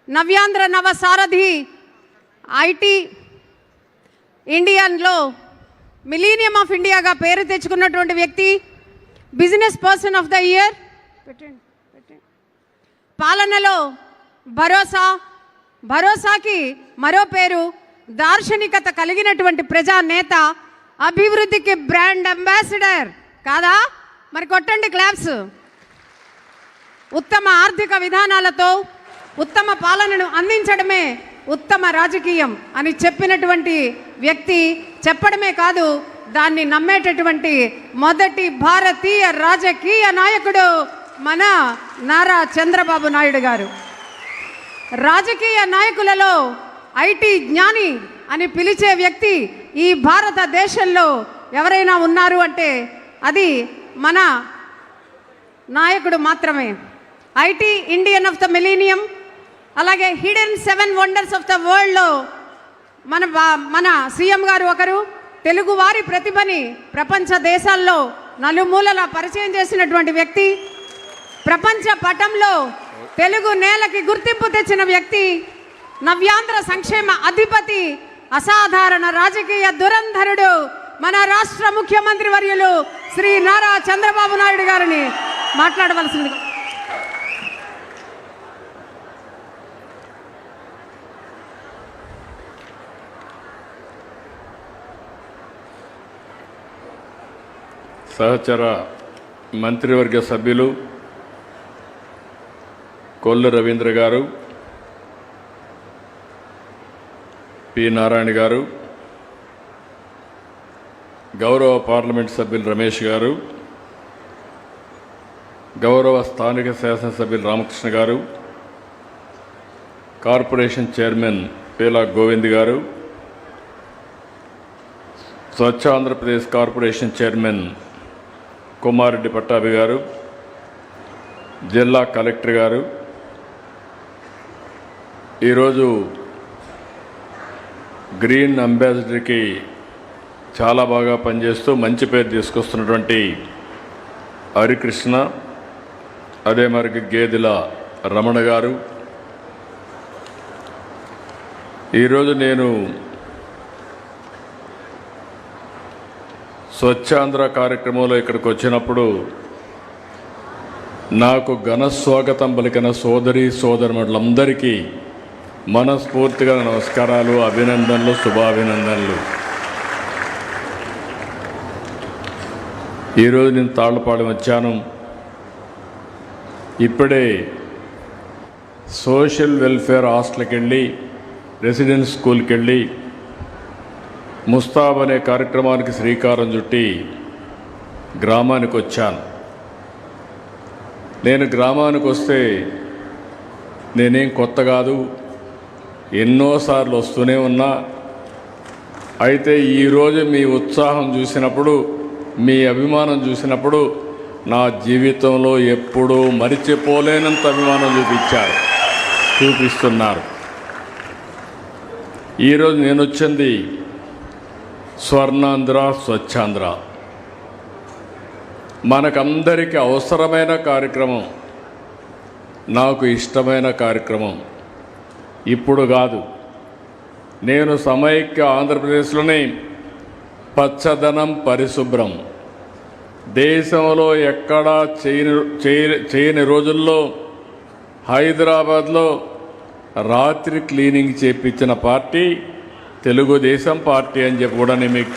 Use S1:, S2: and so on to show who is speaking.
S1: నవ్యాంధ్ర నవ సారథి IT ఇండియన్లో millennium of ఇండియాగా పేరు తెచ్చుకున్నటువంటి వ్యక్తి, business person of the year, పాలనలో భరోసాకి మరో పేరు, దార్శనికత కలిగినటువంటి ప్రజానేత, అభివృద్ధికి బ్రాండ్ అంబాసిడర్ కాదా? మరి కొట్టండి క్లాప్స్. ఉత్తమ ఆర్థిక విధానాలతో ఉత్తమ పాలనను అందించడమే ఉత్తమ రాజకీయం అని చెప్పినటువంటి వ్యక్తి, చెప్పడమే కాదు దాన్ని నమ్మేటటువంటి మొదటి భారతీయ రాజకీయ నాయకుడు మన నారా చంద్రబాబు నాయుడు గారు. రాజకీయ నాయకులలో ఐటీ జ్ఞాని అని పిలిచే వ్యక్తి ఈ భారతదేశంలో ఎవరైనా ఉన్నారు అంటే అది మన నాయకుడు మాత్రమే. IT Indian of the millennium, అలాగే హిడెన్ 7 వండర్స్ ఆఫ్ ద వరల్డ్లో మన సీఎం గారు ఒకరు. తెలుగు వారి ప్రతిభని ప్రపంచ దేశాల్లో నలుమూలలా పరిచయం చేసినటువంటి వ్యక్తి, ప్రపంచ పటంలో తెలుగు నేలకి గుర్తింపు తెచ్చిన వ్యక్తి, నవ్యాంధ్ర సంక్షేమ అధిపతి, అసాధారణ రాజకీయ దురంధరుడు మన రాష్ట్ర ముఖ్యమంత్రి వర్యులు శ్రీ నారా చంద్రబాబు నాయుడు గారిని మాట్లాడవలసింది.
S2: సహచర మంత్రివర్గ సభ్యులు కొల్లు రవీంద్ర గారు, పి నారాయణ గారు, గౌరవ పార్లమెంట్ సభ్యులు రమేష్ గారు, గౌరవ స్థానిక శాసనసభ్యులు రామకృష్ణ గారు, కార్పొరేషన్ చైర్మన్ పేలా గోవింద్ గారు, స్వచ్ఛ ఆంధ్రప్రదేశ్ కార్పొరేషన్ చైర్మన్ కుమారెడ్డి పట్టాభి గారు, జిల్లా కలెక్టర్ గారు, ఈరోజు గ్రీన్ అంబాసిడర్కి చాలా బాగా పనిచేస్తూ మంచి పేరు తీసుకొస్తున్నటువంటి హరికృష్ణ, అదే మరి గేదెల రమణ గారు, ఈరోజు నేను స్వచ్ఛాంధ్ర కార్యక్రమంలో ఇక్కడికి వచ్చినప్పుడు నాకు ఘన స్వాగతం పలికిన సోదరి సోదరులందరికీ మనస్ఫూర్తిగా నమస్కారాలు, అభినందనలు, శుభాభినందనలు. ఈరోజు నేను తాళ్లపాలెం వచ్చాను. ఇప్పుడే సోషల్ వెల్ఫేర్ హాస్టల్కి వెళ్ళి, రెసిడెన్స్ స్కూల్కి వెళ్ళి ముస్తాబ్ అనే కార్యక్రమానికి శ్రీకారం చుట్టి గ్రామానికి వచ్చాను. నేను గ్రామానికి వస్తే నేనేం కొత్త కాదు, ఎన్నోసార్లు వస్తూనే ఉన్నా. అయితే ఈరోజు మీ ఉత్సాహం చూసినప్పుడు, మీ అభిమానం చూసినప్పుడు నా జీవితంలో ఎప్పుడూ మరిచిపోలేనంత అభిమానం చూపిస్తున్నారు. ఈరోజు నేను వచ్చింది స్వర్ణాంధ్ర, స్వచ్ఛాంధ్ర మనకందరికీ అవసరమైన కార్యక్రమం, నాకు ఇష్టమైన కార్యక్రమం. ఇప్పుడు కాదు, నేను సమైక్య ఆంధ్రప్రదేశ్లోనే పచ్చదనం, పరిశుభ్రం దేశంలో ఎక్కడా చేయని రోజుల్లో హైదరాబాద్లో రాత్రి క్లీనింగ్ చేపించిన పార్టీ తెలుగుదేశం పార్టీ అని చెప్పి కూడా నేను మీకు